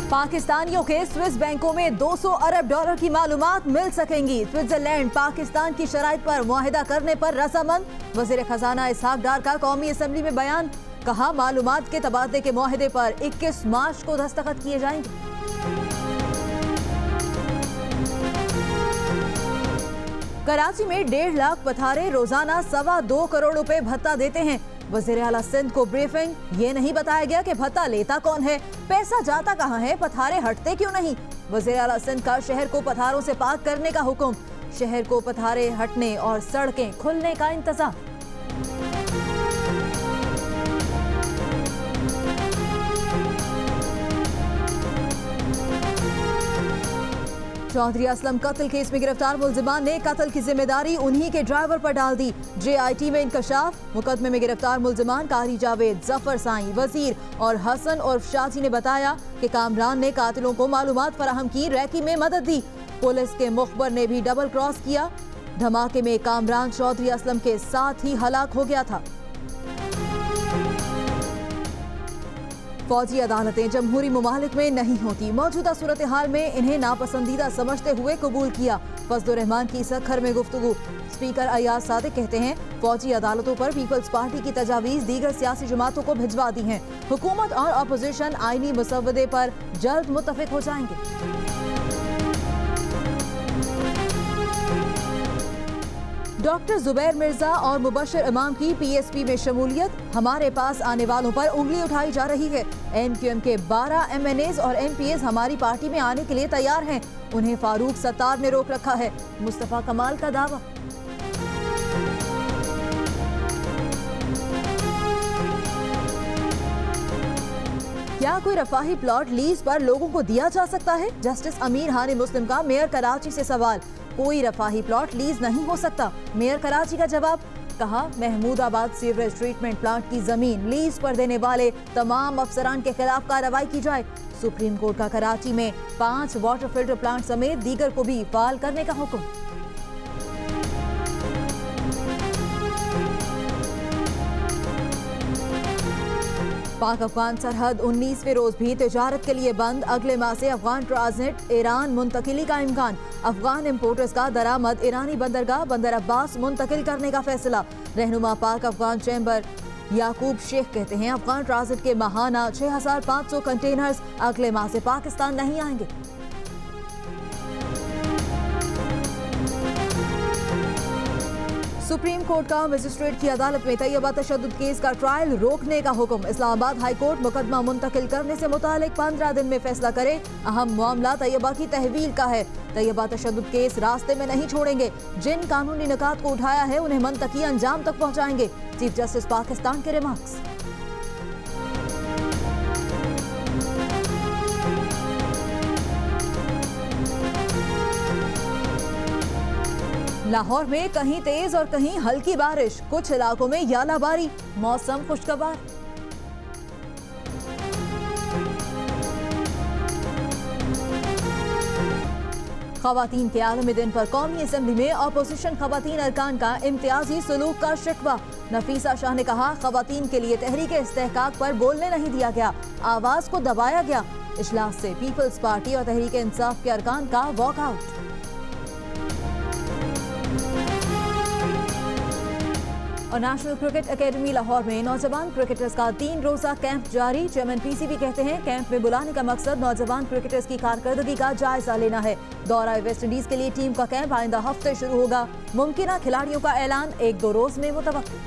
पाकिस्तानियों के स्विस बैंकों में 200 अरब डॉलर की मालूमात मिल सकेंगी। स्विट्जरलैंड पाकिस्तान की शराइत पर मुआहिदा करने पर रजामंद। वज़ीर खजाना इसहाक डार का कौमी असम्बली में बयान। कहा, मालूमात के तबादले के मुआहिदे पर 21 मार्च को दस्तखत किए जाएंगे। कराची में 1.5 लाख पथारे रोजाना 2.25 करोड़ रुपए भत्ता देते हैं। वज़ीर आला सिंध को ब्रीफिंग। ये नहीं बताया गया कि भत्ता लेता कौन है, पैसा जाता कहां है, पथारे हटते क्यों नहीं। वज़ीर आला सिंध का शहर को पथारों से पाक करने का हुक्म। शहर को पथारे हटने और सड़कें खुलने का इंतजाम। चौधरी असलम कत्ल केस में गिरफ्तार मुलजिमान ने कत्ल की जिम्मेदारी उन्हीं के ड्राइवर पर डाल दी। JIT में इंकशाफ। मुकदमे में गिरफ्तार मुलजिमान कारी जावेद, जफर साईं, वजीर और हसन उर्फ शाजी ने बताया कि कामरान ने कातिलों को मालूमात फराहम की, रैकी में मदद दी। पुलिस के मुखबर ने भी डबल क्रॉस किया। धमाके में कामरान चौधरी असलम के साथ ही हलाक हो गया था। फौजी अदालतें जमहूरी मुमालिक में नहीं होती। मौजूदा सूरत हाल में इन्हें नापसंदीदा समझते हुए कबूल किया। फजलुर रहमान की सखर में गुफ्तगू। स्पीकर अयाज सादिक कहते हैं, फौजी अदालतों पर पीपल्स पार्टी की तजावीज़ दीगर सियासी जमातों को भिजवा दी हैं। हुकूमत और अपोजिशन आईनी मसवदे पर जल्द मुत्तफिक हो जाएंगे। डॉक्टर जुबैर मिर्जा और मुबशर इमाम की PSP में शमूलियत। हमारे पास आने वालों पर उंगली उठाई जा रही है। MQM के 12 MNAs और MPAs हमारी पार्टी में आने के लिए तैयार हैं। उन्हें फारूक सत्तार ने रोक रखा है। मुस्तफा कमाल का दावा। क्या कोई रफाही प्लॉट लीज पर लोगों को दिया जा सकता है? जस्टिस अमीर हानी मुस्लिम का मेयर कराची से सवाल। कोई रफाही प्लॉट लीज नहीं हो सकता। मेयर कराची का जवाब। कहा, महमूदाबाद सीवरेज ट्रीटमेंट प्लांट की जमीन लीज पर देने वाले तमाम अफसरान के खिलाफ कार्रवाई की जाए। सुप्रीम कोर्ट का कराची में 5 वाटर फिल्टर प्लांट समेत दीगर को भी फाल करने का हुक्म। पाक अफगान सरहद 19वें रोज भी तिजारत के लिए बंद। अगले माह से अफगान ट्रांजिट ईरान मुंतकिली का इम्कान। अफगान इम्पोर्टर्स का दरामद ईरानी बंदरगाह बंदर अब्बास मुंतकिल करने का फैसला। रहनुमा पाक अफगान चैम्बर याकूब शेख कहते हैं, अफगान ट्रांजिट के माहाना 6500 कंटेनर्स अगले माह से पाकिस्तान नहीं आएंगे। सुप्रीम कोर्ट का मजिस्ट्रेट की अदालत में तैयबा तशद्दुद केस का ट्रायल रोकने का हुक्म। इस्लामाबाद हाई कोर्ट मुकदमा मुंतकिल करने से मुतालिक 15 दिन में फैसला करे। अहम मामला तैयबा की तहवील का है। तैयबा तशद्दुद केस रास्ते में नहीं छोड़ेंगे। जिन कानूनी निकात को उठाया है उन्हें मंतकी अंजाम तक पहुँचाएंगे। चीफ जस्टिस पाकिस्तान के रिमार्क्स। लाहौर में कहीं तेज और कहीं हल्की बारिश, कुछ इलाकों में यालाबारी। मौसम खुशगवार। खवातीन के आलमी दिन पर कौमी असम्बली में अपोजिशन खवातीन अरकान का इम्तियाजी सलूक का शिकवा। नफीसा शाह ने कहा, खवातीन के लिए तहरीक इस्तेहकाक पर बोलने नहीं दिया गया, आवाज को दबाया गया। इजलास से पीपल्स पार्टी और तहरीक इंसाफ के अरकान का वॉकआउट। और नेशनल क्रिकेट एकेडमी लाहौर में नौजवान क्रिकेटर्स का 3 रोजा कैंप जारी। चेयरमैन PCB कहते हैं, कैंप में बुलाने का मकसद नौजवान क्रिकेटर्स की कारकर्दगी का जायजा लेना है। दौरा वेस्ट इंडीज के लिए टीम का कैंप आइंदा हफ्ते शुरू होगा। मुमकिन खिलाड़ियों का ऐलान 1-2 रोज में मुतवक्किल।